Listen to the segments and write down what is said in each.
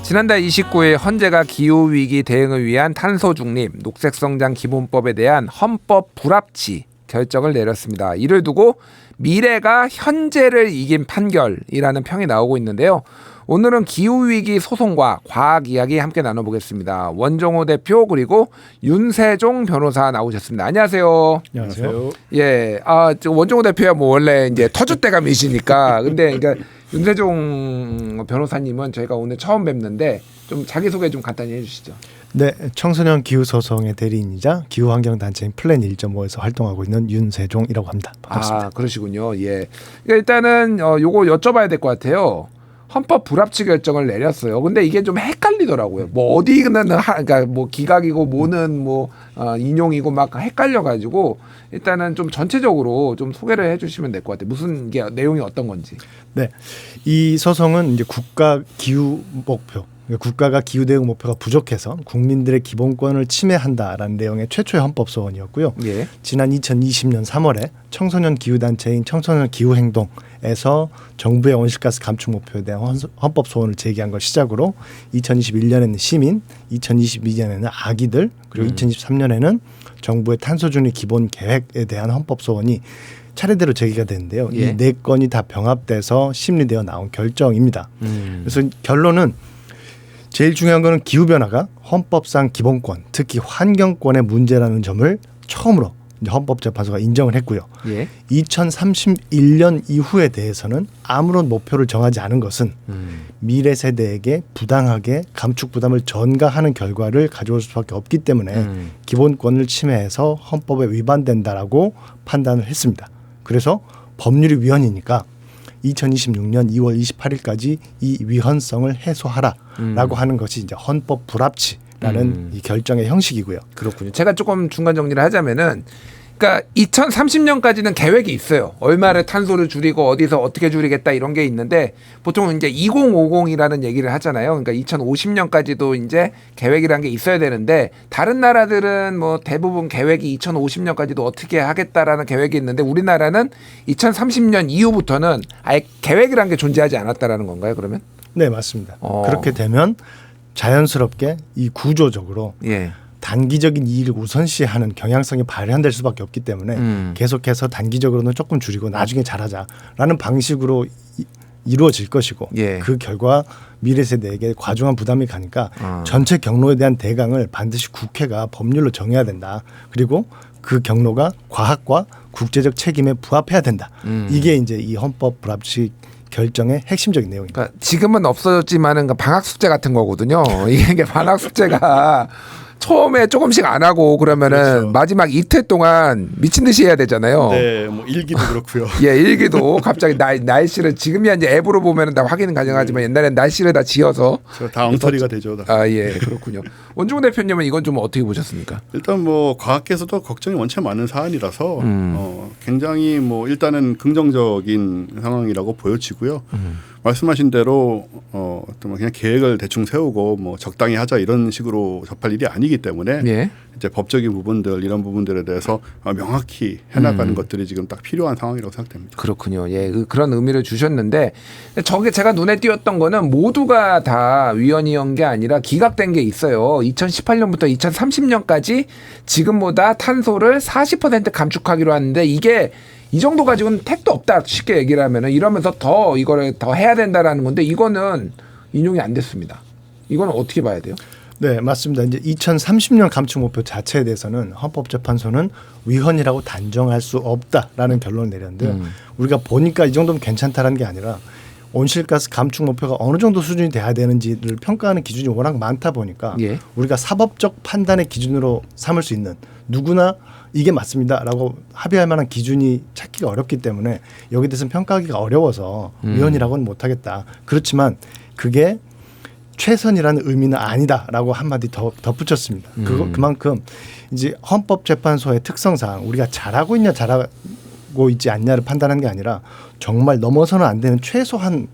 지난달 29일 헌재가 기후위기 대응을 위한 탄소 중립, 녹색성장 기본법에 대한 헌법 불합치 결정을 내렸습니다. 이를 두고 미래가 현재를 이긴 판결이라는 평이 나오고 있는데요. 오늘은 기후위기 소송과 과학 이야기 함께 나눠보겠습니다. 원종호 대표 그리고 윤세종 변호사 나오셨습니다. 안녕하세요. 안녕하세요. 예, 원종호 대표야 뭐 원래 이제 터줏대감이시니까 근데 그러니까 윤세종 변호사님은 저희가 오늘 처음 뵙는데 좀 자기소개 좀 간단히 해주시죠. 네, 청소년 기후 소송의 대리인이자 기후 환경 단체인 플랜 1.5에서 활동하고 있는 윤세종이라고 합니다. 반갑습니다. 그러시군요. 예. 일단은 요거 여쭤봐야 될 것 같아요. 헌법 불합치 결정을 내렸어요. 근데 이게 좀 헷갈리더라고요. 뭐 어디는 그러니까 뭐 기각이고 뭐는 뭐 인용이고 막 헷갈려가지고 일단은 좀 전체적으로 좀 소개를 해주시면 될 것 같아요. 무슨 게 내용이 어떤 건지. 네, 이 소송은 이제 국가 기후 목표, 국가가 기후 대응 목표가 부족해서 국민들의 기본권을 침해한다라는 내용의 최초의 헌법 소원이었고요. 예. 지난 2020년 3월에 청소년 기후 단체인 청소년 기후 행동에서 정부의 온실가스 감축 목표에 대한 헌법 소원을 제기한 걸 시작으로 2021년에는 시민, 2022년에는 아기들, 그리고 2023년에는 정부의 탄소 중립 기본 계획에 대한 헌법 소원이 차례대로 제기가 되는데요. 예. 이 네 건이 다 병합돼서 심리되어 나온 결정입니다. 그래서 결론은 제일 중요한 거는 기후변화가 헌법상 기본권, 특히 환경권의 문제라는 점을 처음으로 헌법재판소가 인정을 했고요. 예. 2031년 이후에 대해서는 아무런 목표를 정하지 않은 것은 미래 세대에게 부당하게 감축 부담을 전가하는 결과를 가져올 수밖에 없기 때문에 기본권을 침해해서 헌법에 위반된다라고 판단을 했습니다. 그래서 법률이 위헌이니까 2026년 2월 28일까지 이 위헌성을 해소하라라고 하는 것이 이제 헌법 불합치라는 이 결정의 형식이고요. 그렇군요. 제가 조금 중간 정리를 하자면은, 그러니까 2030년까지는 계획이 있어요. 얼마를 탄소를 줄이고 어디서 어떻게 줄이겠다 이런 게 있는데 보통 이제 2050이라는 얘기를 하잖아요. 그러니까 2050년까지도 이제 계획이라는 게 있어야 되는데 다른 나라들은 뭐 대부분 계획이 2050년까지도 어떻게 하겠다라는 계획이 있는데 우리나라는 2030년 이후부터는 아예 계획이라는 게 존재하지 않았다라는 건가요? 그러면? 네, 맞습니다. 그렇게 되면 자연스럽게 이 구조적으로 예. 단기적인 이익을 우선시하는 경향성이 발현될 수밖에 없기 때문에 계속해서 단기적으로는 조금 줄이고 나중에 잘하자라는 방식으로 이루어질 것이고 예. 그 결과 미래 세대에게 과중한 부담이 가니까 전체 경로에 대한 대강을 반드시 국회가 법률로 정해야 된다. 그리고 그 경로가 과학과 국제적 책임에 부합해야 된다. 이게 이제 이 헌법 불합치 결정의 핵심적인 내용입니다. 그러니까 지금은 없어졌지만은 방학 숙제 같은 거거든요. 이게 방학 숙제가 처음에 조금씩 안 하고 그러면은 그렇죠. 마지막 이틀 동안 미친 듯이 해야 되잖아요. 네, 뭐 일기도 그렇고요. 예, 일기도 갑자기 날씨를 지금이야 이제 앱으로 보면은 다 확인은 가능하지만 옛날엔 날씨를 다 지어서 다 엉터리가 되죠. 다. 아, 예, 그렇군요. 원종호 대표님은 이건 좀 어떻게 보셨습니까? 일단 뭐 과학계에서도 걱정이 원체 많은 사안이라서 굉장히 뭐 일단은 긍정적인 상황이라고 보여지고요. 말씀하신 대로 그냥 계획을 대충 세우고 뭐 적당히 하자 이런 식으로 접할 일이 아니기 때문에 예. 이제 법적인 부분들 이런 부분들에 대해서 명확히 해나가는 것들이 지금 딱 필요한 상황이라고 생각됩니다. 그렇군요. 예, 그런 의미를 주셨는데 저게 제가 눈에 띄었던 거는 모두가 다 위헌이한 게 아니라 기각된 게 있어요. 2018년부터 2030년까지 지금보다 탄소를 40% 감축하기로 하는데 이게 이 정도 가지고는 택도 없다 쉽게 얘기를 하면은 이러면서 더 이거를 더 해야 된다라는 건데 이거는 인용이 안 됐습니다. 이거는 어떻게 봐야 돼요? 네, 맞습니다. 이제 2030년 감축 목표 자체에 대해서는 헌법재판소는 위헌이라고 단정할 수 없다라는 결론을 내렸는데요. 우리가 보니까 이 정도면 괜찮다라는 게 아니라 온실가스 감축 목표가 어느 정도 수준이 돼야 되는지를 평가하는 기준이 워낙 많다 보니까 예. 우리가 사법적 판단의 기준으로 삼을 수 있는 누구나 이게 맞습니다라고 합의할 만한 기준이 찾기가 어렵기 때문에 여기에 대해서는 평가하기가 어려워서 위헌이라고는 못하겠다. 그렇지만 그게 최선이라는 의미는 아니다라고 한마디 더 덧붙였습니다. 그만큼 이제 헌법재판소의 특성상 우리가 잘하고 있지 않냐를 판단하는 게 아니라 정말 넘어서는 안 되는 최소한을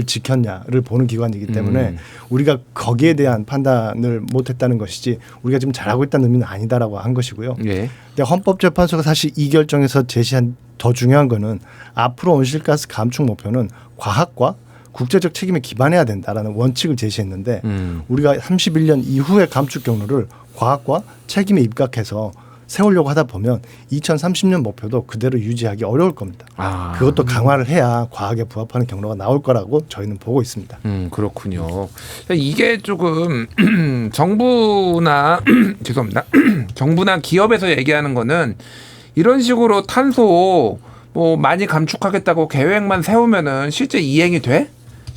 지켰냐를 보는 기관이기 때문에 우리가 거기에 대한 판단을 못했다는 것이지 우리가 지금 잘하고 있다는 의미는 아니다라고 한 것이고요. 예. 근데 헌법재판소가 사실 이 결정에서 제시한 더 중요한 거는 앞으로 온실가스 감축 목표는 과학과 국제적 책임에 기반해야 된다라는 원칙을 제시했는데 우리가 31년 이후의 감축 경로를 과학과 책임에 입각해서 세우려고 하다 보면 2030년 목표도 그대로 유지하기 어려울 겁니다. 그것도 강화를 해야 과학에 부합하는 경로가 나올 거라고 저희는 보고 있습니다. 그렇군요. 이게 조금 정부나 죄송합니다. 정부나 기업에서 얘기하는 거는 이런 식으로 탄소 뭐 많이 감축하겠다고 계획만 세우면은 실제 이행이 돼?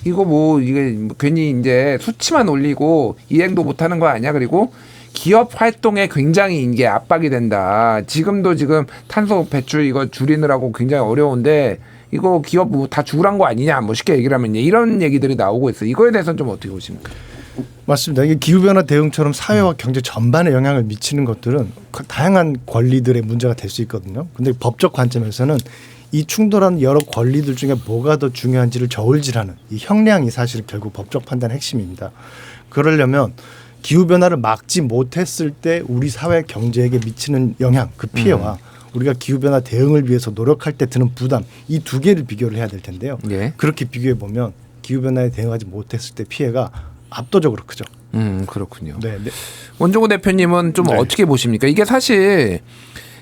이거 뭐 이게 괜히 이제 수치만 올리고 이행도 못하는 거 아니야? 그리고 기업 활동에 굉장히 이게 압박이 된다. 지금 탄소 배출 이거 줄이느라고 굉장히 어려운데 이거 기업 뭐 다 죽으란 거 아니냐? 뭐 쉽게 얘기를 하면 이런 얘기들이 나오고 있어요. 이거에 대해서는 좀 어떻게 보십니까? 맞습니다. 이게 기후변화 대응처럼 사회와 경제 전반에 영향을 미치는 것들은 다양한 권리들의 문제가 될 수 있거든요. 근데 법적 관점에서는 이 충돌한 여러 권리들 중에 뭐가 더 중요한지를 저울질하는 이 형량이 사실 결국 법적 판단의 핵심입니다. 그러려면 기후변화를 막지 못했을 때 우리 사회 경제에게 미치는 영향, 그 피해와 우리가 기후변화 대응을 위해서 노력할 때 드는 부담, 이 두 개를 비교를 해야 될 텐데요. 예. 그렇게 비교해 보면 기후변화에 대응하지 못했을 때 피해가 압도적으로 크죠. 그렇군요. 네. 원종우 대표님은 좀 네. 어떻게 보십니까? 이게 사실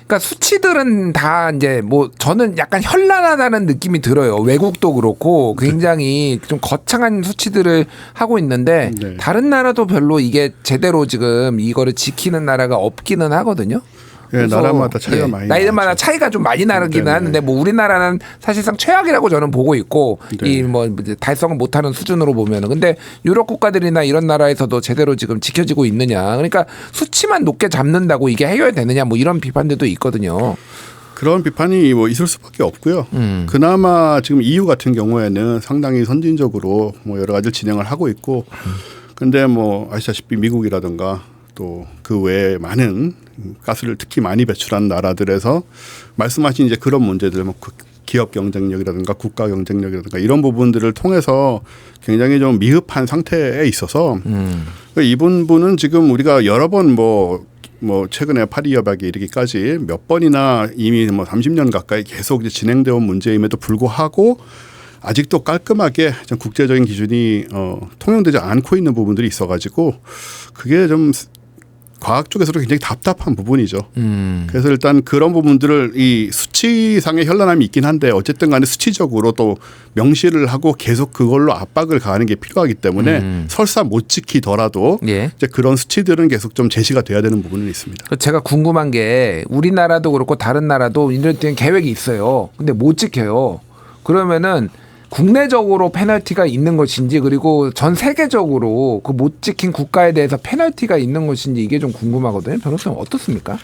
그러니까 수치들은 다 이제 뭐 저는 약간 현란하다는 느낌이 들어요. 외국도 그렇고 굉장히 좀 거창한 수치들을 하고 있는데 네. 다른 나라도 별로 이게 제대로 지금 이거를 지키는 나라가 없기는 하거든요. 예, 그래서 나라마다 차이가 많이 나라마다 나죠. 차이가 좀 많이 나기는 네네. 하는데 뭐 우리나라는 사실상 최악이라고 저는 보고 있고 네. 이 뭐 달성을 못하는 수준으로 보면은 근데 유럽 국가들이나 이런 나라에서도 제대로 지금 지켜지고 있느냐 그러니까 수치만 높게 잡는다고 이게 해결되느냐 뭐 이런 비판들도 있거든요. 그런 비판이 뭐 있을 수밖에 없고요. 그나마 지금 EU 같은 경우에는 상당히 선진적으로 뭐 여러 가지를 진행을 하고 있고, 근데 뭐 아시다시피 미국이라든가 또 그 외에 많은 가스를 특히 많이 배출한 나라들에서 말씀하신 이제 그런 문제들, 뭐 기업 경쟁력이라든가 국가 경쟁력이라든가 이런 부분들을 통해서 굉장히 좀 미흡한 상태에 있어서 이 부분은 지금 우리가 여러 번 뭐 최근에 파리 협약에 이르기까지 몇 번이나 이미 뭐 30년 가까이 계속 이제 진행되어 온 문제임에도 불구하고 아직도 깔끔하게 좀 국제적인 기준이 통용되지 않고 있는 부분들이 있어가지고 그게 좀 과학 쪽에서도 굉장히 답답한 부분이죠. 그래서 일단 그런 부분들을 이 수치상의 현란함이 있긴 한데 어쨌든 간에 수치적으로 또 명시를 하고 계속 그걸로 압박을 가하는 게 필요하기 때문에 설사 못 지키더라도 예. 이제 그런 수치들은 계속 좀 제시가 돼야 되는 부분은 있습니다. 제가 궁금한 게 우리나라도 그렇고 다른 나라도 이럴 때는 계획이 있어요. 근데 못 지켜요. 그러면은 국내적으로 페널티가 있는 것인지 그리고 전 세계적으로 그 못 지킨 국가에 대해서 페널티가 있는 것인지 이게 좀 궁금하거든요. 변호사님 어떻습니까?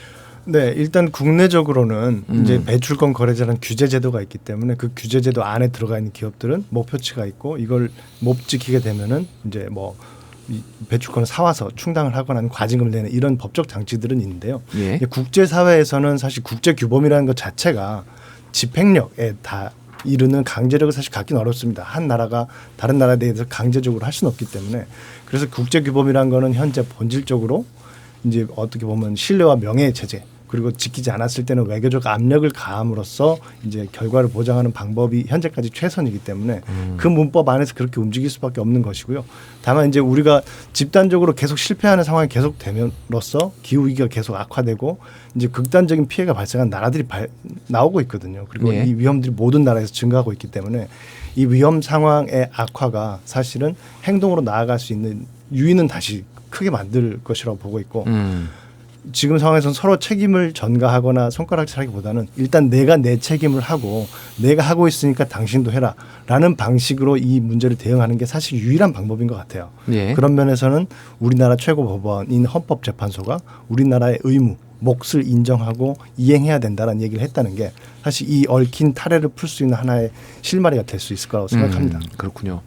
네, 일단 국내적으로는 이제 배출권 거래자라는 규제 제도가 있기 때문에 그 규제 제도 안에 들어가 있는 기업들은 목표치가 있고 이걸 못 지키게 되면은 이제 뭐 이 배출권을 사와서 충당을 하거나 하는 과징금을 내는 이런 법적 장치들은 있는데요. 예. 국제 사회에서는 사실 국제 규범이라는 것 자체가 집행력에 다 이르는 강제력을 사실 갖긴 어렵습니다. 한 나라가 다른 나라에 대해서 강제적으로 할 수는 없기 때문에 그래서 국제 규범이라는 거는 현재 본질적으로 이제 어떻게 보면 신뢰와 명예의 체제 그리고 지키지 않았을 때는 외교적 압력을 가함으로써 이제 결과를 보장하는 방법이 현재까지 최선이기 때문에 그 문법 안에서 그렇게 움직일 수밖에 없는 것이고요. 다만 이제 우리가 집단적으로 계속 실패하는 상황이 계속 됨으로써 기후 위기가 계속 악화되고 이제 극단적인 피해가 발생한 나라들이 나오고 있거든요. 그리고 네. 이 위험들이 모든 나라에서 증가하고 있기 때문에 이 위험 상황의 악화가 사실은 행동으로 나아갈 수 있는 유인은 다시 크게 만들 것이라고 보고 있고 지금 상황에서는 서로 책임을 전가하거나 손가락질하기보다는 일단 내가 내 책임을 하고 내가 하고 있으니까 당신도 해라라는 방식으로 이 문제를 대응하는 게 사실 유일한 방법인 것 같아요. 예. 그런 면에서는 우리나라 최고법원인 헌법재판소가 우리나라의 의무 몫을 인정하고 이행해야 된다는 얘기를 했다는 게 사실 이 얽힌 탈해를 풀 수 있는 하나의 실마리가 될 수 있을 거라고 생각합니다. 그렇군요.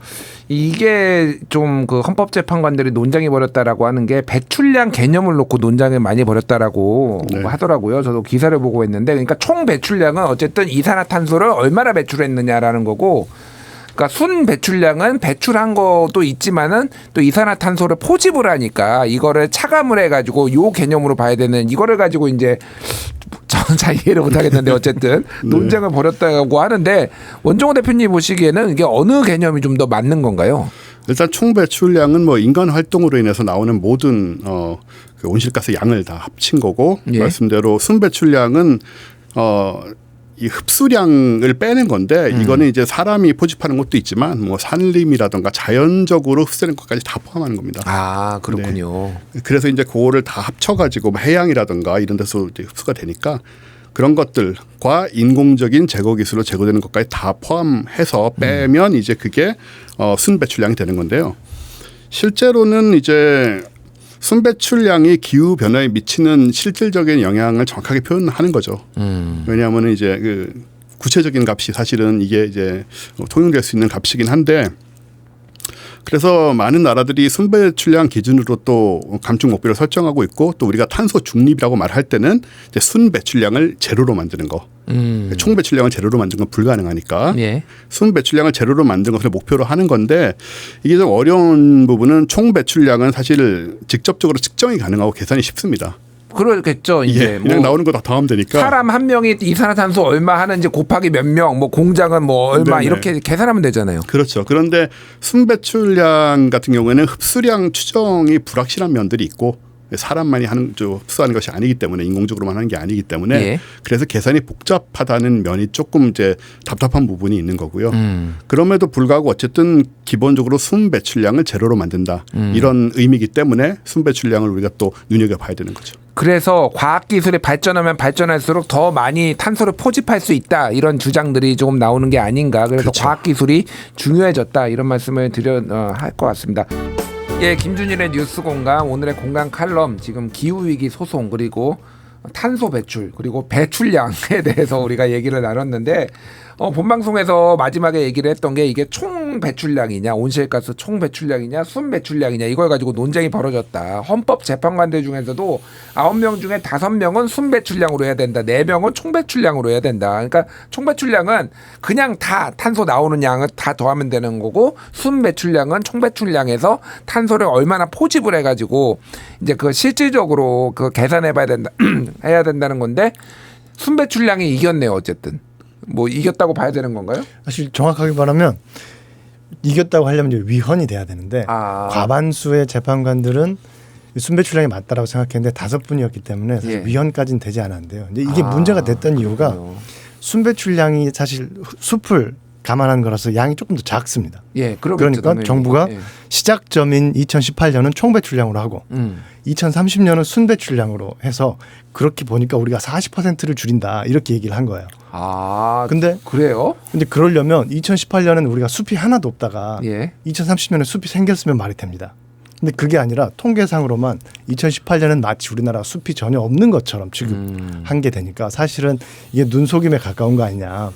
이게 좀 그 헌법재판관들이 논쟁이 벌였다라고 하는 게 배출량 개념을 놓고 논쟁을 많이 벌였다라고 네. 하더라고요. 저도 기사를 보고 있는데 그러니까 총 배출량은 어쨌든 이산화탄소를 얼마나 배출했느냐라는 거고 그러니까 순 배출량은 배출한 것도 있지만은 또 이산화탄소를 포집을 하니까 이거를 차감을 해가지고 요 개념으로 봐야 되는 이거를 가지고 이제 저는 잘 이해를 못하겠는데 어쨌든 논쟁을 벌였다고 하는데 원종호 대표님 보시기에는 이게 어느 개념이 좀 더 맞는 건가요? 일단 총 배출량은 뭐 인간 활동으로 인해서 나오는 모든 그 온실가스 양을 다 합친 거고 예. 말씀대로 순 배출량은 이 흡수량을 빼낸 건데 이거는 이제 사람이 포집하는 것도 있지만 뭐 산림이라든가 자연적으로 흡수되는 것까지 다 포함하는 겁니다. 아 그렇군요. 그래서 이제 그거를 다 합쳐가지고 뭐 해양이라든가 이런 데서 이제 흡수가 되니까 그런 것들과 인공적인 제거 기술로 제거되는 것까지 다 포함해서 빼면 이제 그게 순배출량이 되는 건데요. 실제로는 이제 순배출량이 기후 변화에 미치는 실질적인 영향을 정확하게 표현하는 거죠. 왜냐하면 이제 그 구체적인 값이 사실은 이게 이제 통용될 수 있는 값이긴 한데. 그래서 많은 나라들이 순배출량 기준으로 또 감축 목표를 설정하고 있고 또 우리가 탄소 중립이라고 말할 때는 이제 순배출량을 제로로 만드는 거. 총 배출량을 제로로 만드는 건 불가능하니까 예. 순 배출량을 제로로 만드는 것을 목표로 하는 건데 이게 좀 어려운 부분은 총 배출량은 사실 직접적으로 측정이 가능하고 계산이 쉽습니다. 그렇겠죠. 이제 예, 그냥 나오는 거 다 더하면 되니까. 사람 한 명이 이산화탄소 얼마 하는지 곱하기 몇 명, 뭐 공장은 뭐 얼마 네네. 이렇게 계산하면 되잖아요. 그렇죠. 그런데 순배출량 같은 경우에는 흡수량 추정이 불확실한 면들이 있고 사람만이 흡수하는 것이 아니기 때문에 인공적으로만 하는 게 아니기 때문에 예. 그래서 계산이 복잡하다는 면이 조금 이제 답답한 부분이 있는 거고요. 그럼에도 불구하고 어쨌든 기본적으로 순배출량을 제로로 만든다 이런 의미이기 때문에 순배출량을 우리가 또 눈여겨봐야 되는 거죠. 그래서 과학기술이 발전하면 발전할수록 더 많이 탄소를 포집할 수 있다 이런 주장들이 조금 나오는 게 아닌가. 그래서 그렇죠. 과학기술이 중요해졌다 이런 말씀을 할 것 같습니다. 예, 김준일의 뉴스공감 오늘의 공감 칼럼 지금 기후위기 소송 그리고 탄소 배출 그리고 배출량에 대해서 우리가 얘기를 나눴는데 본 방송에서 마지막에 얘기를 했던 게 이게 총 배출량이냐 온실가스 총 배출량이냐 순 배출량이냐 이걸 가지고 논쟁이 벌어졌다. 헌법재판관들 중에서도 9명 중에 5명은 순 배출량으로 해야 된다. 4명은 총 배출량으로 해야 된다. 그러니까 총 배출량은 그냥 다 탄소 나오는 양을 다 더하면 되는 거고 순 배출량은 총 배출량에서 탄소를 얼마나 포집을 해가지고 이제 그 실질적으로 그 계산해봐야 된다 해야 된다는 건데 순 배출량이 이겼네요. 어쨌든. 뭐 이겼다고 봐야 되는 건가요? 사실 정확하게 말하면 이겼다고 하려면 이제 위헌이 돼야 되는데 과반수의 재판관들은 순배출량이 맞다라고 생각했는데 5분이었기 때문에 사실 예. 위헌까지는 되지 않았는데요. 근데 이게 문제가 됐던 이유가 그렇군요. 순배출량이 사실 숲을 감안한 거라서 양이 조금 더 작습니다. 예, 그러니까 정부가 예. 시작점인 2018년은 총배출량으로 하고 2030년은 순배출량으로 해서 그렇게 보니까 우리가 40%를 줄인다 이렇게 얘기를 한 거예요. 아, 근데 그래요? 그러려면 2018년은 우리가 숲이 하나도 없다가 예. 2030년에 숲이 생겼으면 말이 됩니다. 근데 그게 아니라 통계상으로만 2018년은 마치 우리나라 숲이 전혀 없는 것처럼 취급한 게 되니까 사실은 이게 눈속임에 가까운 거 아니냐.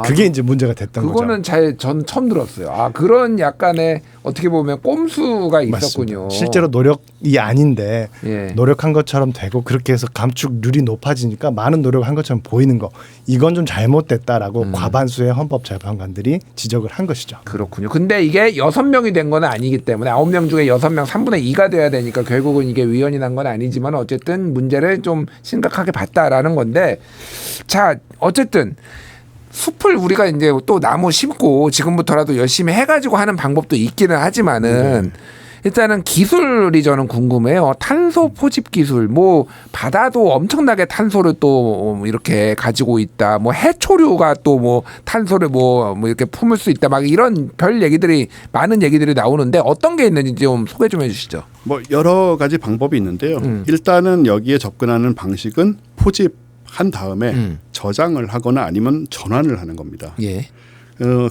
그게 이제 문제가 됐던 거죠. 그거는 전 처음 들었어요. 아, 그런 약간의 어떻게 보면 꼼수가 있었군요. 맞습니다. 실제로 노력이 아닌데 예. 노력한 것처럼 되고 그렇게 해서 감축률이 높아지니까 많은 노력한 것처럼 보이는 거. 이건 좀 잘못됐다라고 과반수의 헌법재판관들이 지적을 한 것이죠. 그렇군요. 근데 이게 6명이 된 건 아니기 때문에 9명 중에 6명 3분의 2가 돼야 되니까 결국은 이게 위헌이 난 건 아니지만 어쨌든 문제를 좀 심각하게 봤다라는 건데 자, 어쨌든 숲을 우리가 이제 또 나무 심고 지금부터라도 열심히 해가지고 하는 방법도 있기는 하지만은 일단은 기술이 저는 궁금해요. 탄소 포집 기술, 뭐 바다도 엄청나게 탄소를 또 이렇게 가지고 있다. 뭐 해초류가 또 뭐 탄소를 뭐 이렇게 품을 수 있다. 막 이런 별 얘기들이 많은 얘기들이 나오는데 어떤 게 있는지 좀 소개 좀 해주시죠. 뭐 여러 가지 방법이 있는데요. 일단은 여기에 접근하는 방식은 포집한 다음에 저장을 하거나 아니면 전환을 하는 겁니다. 예.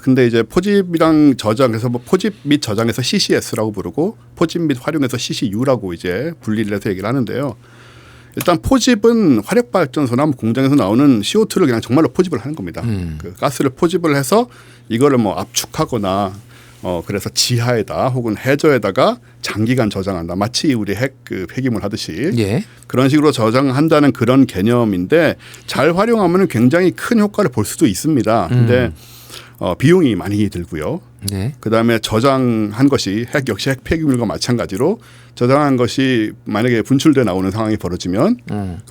근데 이제 포집이랑 저장해서 뭐 포집 및 저장해서 CCS라고 부르고 포집 및 활용해서 CCU라고 이제 분리를 해서 얘기를 하는데요. 일단 포집은 화력발전소나 공장에서 나오는 CO2를 그냥 정말로 포집을 하는 겁니다. 그 가스를 포집을 해서 이거를 뭐 압축하거나 그래서 지하에다 혹은 해저에다가 장기간 저장한다. 마치 우리 폐기물 하듯이 예. 그런 식으로 저장한다는 그런 개념인데 잘 활용하면 굉장히 큰 효과를 볼 수도 있습니다. 근데 비용이 많이 들고요. 네. 그다음에 저장한 것이 역시 핵 폐기물과 마찬가지로 저장한 것이 만약에 분출돼 나오는 상황이 벌어지면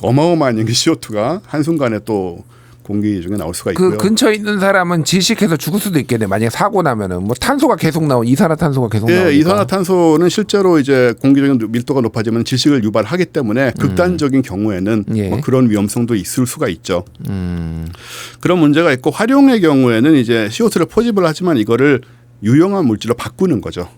어마어마한 연기 CO2가 한순간에 또 공기 중에 나올 수가 있고요. 그 근처에 있는 사람은 질식해서 죽을 수도 있겠네. 만약에 사고 나면은 뭐 탄소가 계속 나오, 이산화탄소가 계속 나오니까. 예, 이산화탄소는 실제로 이제 공기적인 밀도가 높아지면 질식을 유발하기 때문에 극단적인 경우에는 예. 뭐 그런 위험성도 있을 수가 있죠. 그런 문제가 있고 활용의 경우에는 이제 CO2를 포집을 하지만 이거를 유용한 물질로 바꾸는 거죠.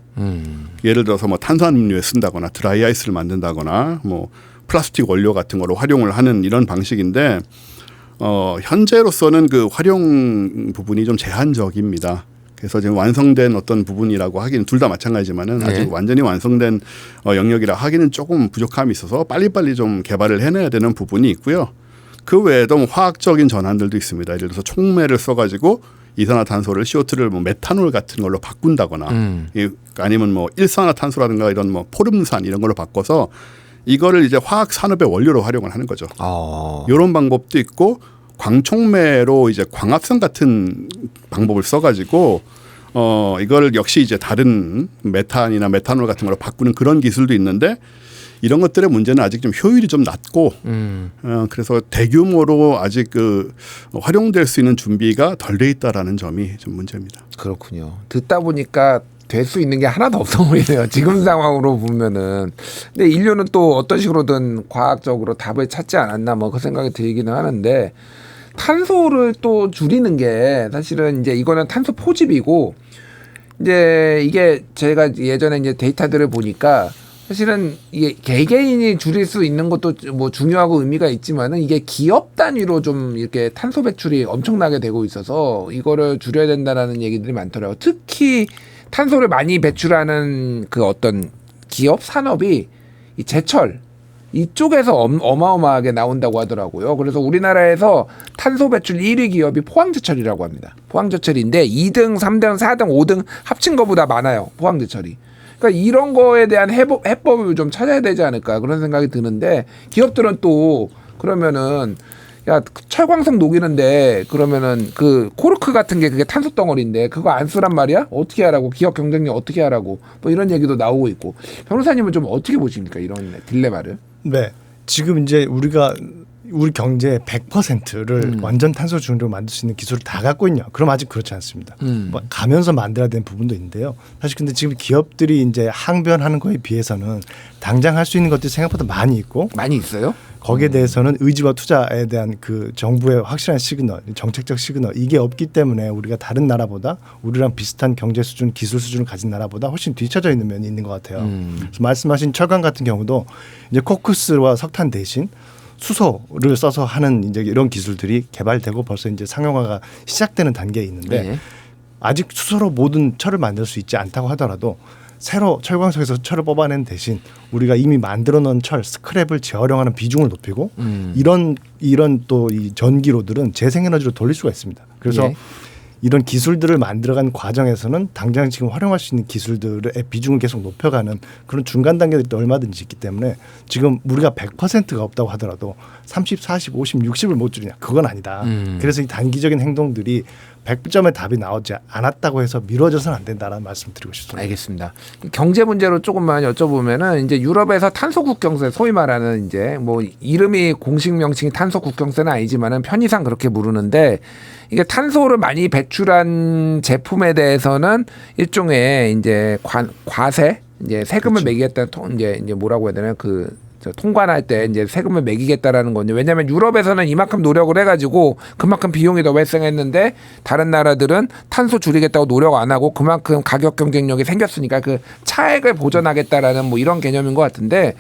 예를 들어서 뭐 탄산음료에 쓴다거나 드라이 아이스를 만든다거나 뭐 플라스틱 원료 같은 거로 활용을 하는 이런 방식인데 현재로서는 그 활용 부분이 좀 제한적입니다. 그래서 지금 완성된 어떤 부분이라고 하기는 둘 다 마찬가지지만은 네. 아직 완전히 완성된 영역이라 하기는 조금 부족함이 있어서 빨리빨리 좀 개발을 해내야 되는 부분이 있고요. 그 외에도 뭐 화학적인 전환들도 있습니다. 예를 들어서 촉매를 써가지고 이산화탄소를 CO2를 뭐 메탄올 같은 걸로 바꾼다거나 아니면 뭐 일산화탄소라든가 이런 뭐 포름산 이런 걸로 바꿔서 이거를 이제 화학 산업의 원료로 활용을 하는 거죠. 이런 방법도 있고 광촉매로 이제 광합성 같은 방법을 써가지고 이걸 역시 이제 다른 메탄이나 메탄올 같은 걸로 바꾸는 그런 기술도 있는데 이런 것들의 문제는 아직 좀 효율이 좀 낮고 그래서 대규모로 아직 그 활용될 수 있는 준비가 덜 돼 있다라는 점이 좀 문제입니다. 그렇군요. 듣다 보니까 될 수 있는 게 하나도 없어 보이네요. 지금 상황으로 보면은. 근데 인류는 또 어떤 식으로든 과학적으로 답을 찾지 않았나 뭐 그 생각이 들기는 하는데 탄소를 또 줄이는 게 사실은 이제 이거는 탄소 포집이고 이제 이게 제가 예전에 이제 데이터들을 보니까 사실은 이게 개개인이 줄일 수 있는 것도 뭐 중요하고 의미가 있지만은 이게 기업 단위로 좀 이렇게 탄소 배출이 엄청나게 되고 있어서 이거를 줄여야 된다라는 얘기들이 많더라고요. 특히 탄소를 많이 배출하는 그 어떤 기업 산업이 이 제철 이쪽에서 어마어마하게 나온다고 하더라고요. 그래서 우리나라에서 탄소 배출 1위 기업이 포항제철이라고 합니다. 포항제철인데 2등, 3등, 4등, 5등 합친 것보다 많아요. 포항제철이. 그러니까 이런 거에 대한 해법을 좀 찾아야 되지 않을까 그런 생각이 드는데 기업들은 또 그러면은 야 철광석 녹이는데 그러면은 그 코르크 같은 게 그게 탄소 덩어리인데 그거 안 쓰란 말이야? 어떻게 하라고? 기업 경쟁력 어떻게 하라고? 뭐 이런 얘기도 나오고 있고 변호사님은 좀 어떻게 보십니까 이런 딜레마를? 네, 지금 이제 우리 경제의 100%를 완전 탄소 중립으로 만들 수 있는 기술을 다 갖고 있냐? 그럼 아직 그렇지 않습니다. 뭐 가면서 만들어야 되는 부분도 있는데요. 사실 근데 지금 기업들이 이제 항변하는 거에 비해서는 당장 할 수 있는 것들이 생각보다 많이 있고 많이 있어요? 거기에 대해서는 의지와 투자에 대한 그 정부의 확실한 시그널, 정책적 시그널 이게 없기 때문에 우리가 다른 나라보다 우리랑 비슷한 경제 수준, 기술 수준을 가진 나라보다 훨씬 뒤처져 있는 면이 있는 것 같아요. 그래서 말씀하신 철강 같은 경우도 이제 코크스와 석탄 대신 수소를 써서 하는 이제 이런 기술들이 개발되고 벌써 이제 상용화가 시작되는 단계에 있는데 네. 아직 수소로 모든 철을 만들 수 있지 않다고 하더라도 새로 철광석에서 철을 뽑아낸 대신 우리가 이미 만들어 놓은 철 스크랩을 재활용하는 비중을 높이고 이런 또 이 전기로들은 재생에너지로 돌릴 수가 있습니다. 그래서 예. 이런 기술들을 만들어간 과정에서는 당장 지금 활용할 수 있는 기술들의 비중을 계속 높여가는 그런 중간 단계들이 얼마든지 있기 때문에 지금 우리가 100%가 없다고 하더라도 30, 40, 50, 60을 못 줄이냐 그건 아니다. 그래서 이 단기적인 행동들이 100점의 답이 나오지 않았다고 해서 미뤄져서는 안 된다라는 말씀 드리고 싶습니다. 알겠습니다. 경제 문제로 조금만 여쭤보면은 이제 유럽에서 탄소 국경세 소위 말하는 이제 뭐 이름이 공식 명칭이 탄소 국경세는 아니지만은 편의상 그렇게 부르는데 이게 탄소를 많이 배출한 제품에 대해서는 일종의 이제 과세 이제 세금을 그렇죠. 매기겠다 이제 뭐라고 해야 되나 통관할 때 이제 세금을 매기겠다라는 건데 왜냐하면 유럽에서는 이만큼 노력을 해가지고 그만큼 비용이 더 발생했는데 다른 나라들은 탄소 줄이겠다고 노력 안 하고 그만큼 가격 경쟁력이 생겼으니까 그 차액을 보전하겠다라는 뭐 이런 개념인 것 같은데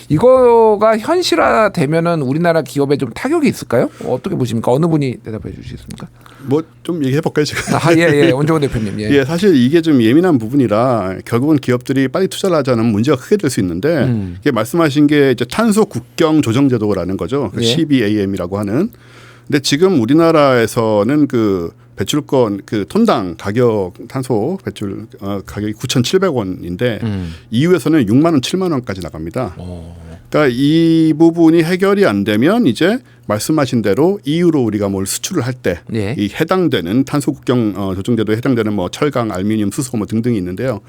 이거가 현실화되면은 우리나라 기업에 좀 타격이 있을까요? 어떻게 보십니까? 어느 분이 대답해 주시겠습니까? 뭐 좀 얘기해 볼까요 제가? 예, 원종훈 대표님. 예. 예, 사실 이게 좀 예민한 부분이라 결국은 기업들이 빨리 투자를 하자는 문제가 크게 될 수 있는데 이게 말씀하신 게 이제 탄소 국경 조정 제도라는 거죠. 예. CBAM이라고 하는. 근데 지금 우리나라에서는 그 배출권 그 톤당 가격 탄소 배출 가격이 9,700원인데 EU에서는 6만 원, 7만 원까지 나갑니다. 그러니까 그러니까 이 부분이 해결이 안 되면 이제 말씀하신 대로 EU로 우리가 뭘 수출을 할 때 예. 이 해당되는 탄소 국경 조정제도에 해당되는 뭐 철강, 알루미늄, 수소 뭐 등등이 있는데요.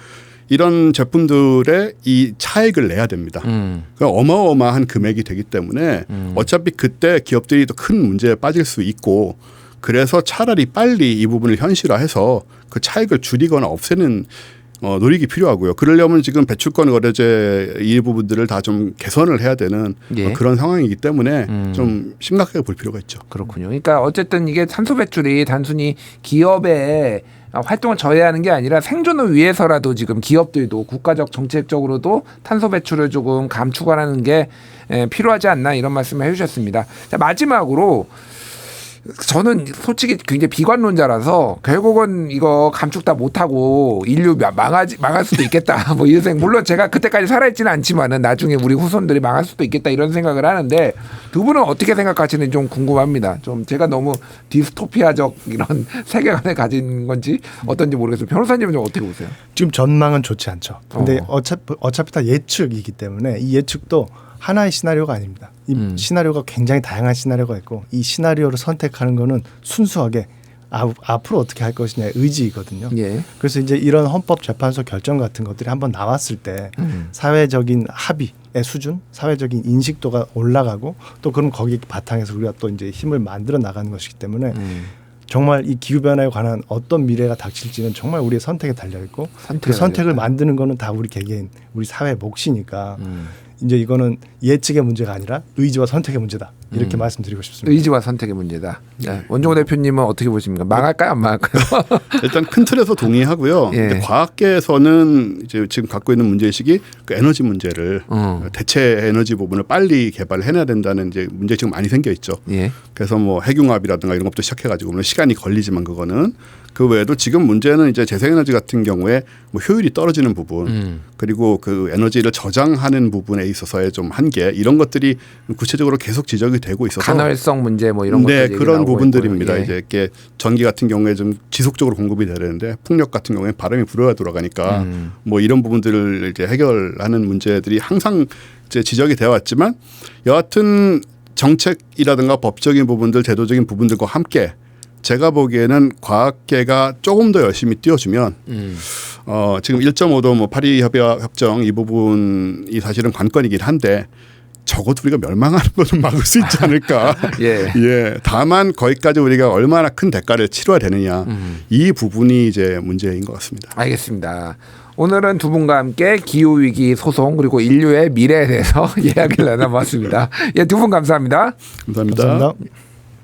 이런 제품들의 이 차액을 내야 됩니다. 그러니까 어마어마한 금액이 되기 때문에 어차피 그때 기업들이 더 큰 문제에 빠질 수 있고 그래서 차라리 빨리 이 부분을 현실화해서 그 차익을 줄이거나 없애는 노력이 필요하고요. 그러려면 지금 배출권 거래제 이 부분들을 다 좀 개선을 해야 되는 예. 그런 상황이기 때문에 좀 심각하게 볼 필요가 있죠. 그렇군요. 그러니까 어쨌든 이게 탄소 배출이 단순히 기업의 활동을 저해하는 게 아니라 생존을 위해서라도 지금 기업들도 국가적 정책적으로도 탄소 배출을 조금 감축하는 게 필요하지 않나 이런 말씀을 해주셨습니다. 자, 마지막으로 저는 솔직히 굉장히 비관론자라서 결국은 이거 감축 다 못하고 인류 망할 수도 있겠다. 뭐 이런 물론 제가 그때까지 살아있지는 않지만은 나중에 우리 후손들이 망할 수도 있겠다 이런 생각을 하는데 두 분은 어떻게 생각하시는지 좀 궁금합니다. 좀 제가 너무 디스토피아적 이런 세계관을 가진 건지 어떤지 모르겠어요. 변호사님은 좀 어떻게 보세요? 지금 전망은 좋지 않죠. 근데 어차피 다 예측이기 때문에 이 예측도 하나의 시나리오가 아닙니다. 이 시나리오가 굉장히 다양한 시나리오가 있고 이 시나리오를 선택하는 거는 순수하게 앞으로 어떻게 할 것이냐의 의지이거든요. 예. 그래서 이제 이런 헌법재판소 결정 같은 것들이 한번 나왔을 때 사회적인 합의의 수준, 사회적인 인식도가 올라가고 또 그럼 거기 바탕에서 우리가 또 이제 힘을 만들어 나가는 것이기 때문에 정말 이 기후 변화에 관한 어떤 미래가 닥칠지는 정말 우리의 선택에 달려 있고 그 선택을 만드는 거는 다 우리 개개인, 우리 사회의 몫이니까 이제 이거는 예측의 문제가 아니라 의지와 선택의 문제다. 이렇게 말씀드리고 싶습니다. 의지와 선택의 문제다. 네. 원종호 대표님은 어떻게 보십니까? 망할까요, 안 망할까요? 일단 큰 틀에서 동의하고요. 예. 근데 과학계에서는 이제 지금 갖고 있는 문제의식이 그 에너지 문제를 대체 에너지 부분을 빨리 개발해내야 된다는 이제 문제 지금 많이 생겨 있죠. 예. 그래서 뭐 핵융합이라든가 이런 것도 시작해가지고 물론 시간이 걸리지만 그거는 그 외에도 지금 문제는 이제 재생에너지 같은 경우에 뭐 효율이 떨어지는 부분 그리고 그 에너지를 저장하는 부분에 있어서의 좀 한계 이런 것들이 구체적으로 계속 지적이 되고 있어서 간헐성 문제 뭐 이런 것들 네 그런 부분들입니다. 예. 이제 이렇게 전기 같은 경우에 좀 지속적으로 공급이 되는데 풍력 같은 경우에 바람이 불어야 돌아가니까 뭐 이런 부분들을 이제 해결하는 문제들이 항상 이제 지적이 되어 왔지만 여하튼 정책이라든가 법적인 부분들 제도적인 부분들과 함께 제가 보기에는 과학계가 조금 더 열심히 뛰어주면 지금 1.5도 뭐 파리 협정 이 부분이 사실은 관건이긴 한데 적어도 우리가 멸망하는 것은 막을 수 있지 않을까. 예. 예. 다만 거기까지 우리가 얼마나 큰 대가를 치러야 되느냐 이 부분이 이제 문제인 것 같습니다. 알겠습니다. 오늘은 두 분과 함께 기후위기 소송 그리고 인류의 미래에 대해서 이야기를 나눠봤습니다. 예, 두 분 감사합니다. 감사합니다. 감사합니다.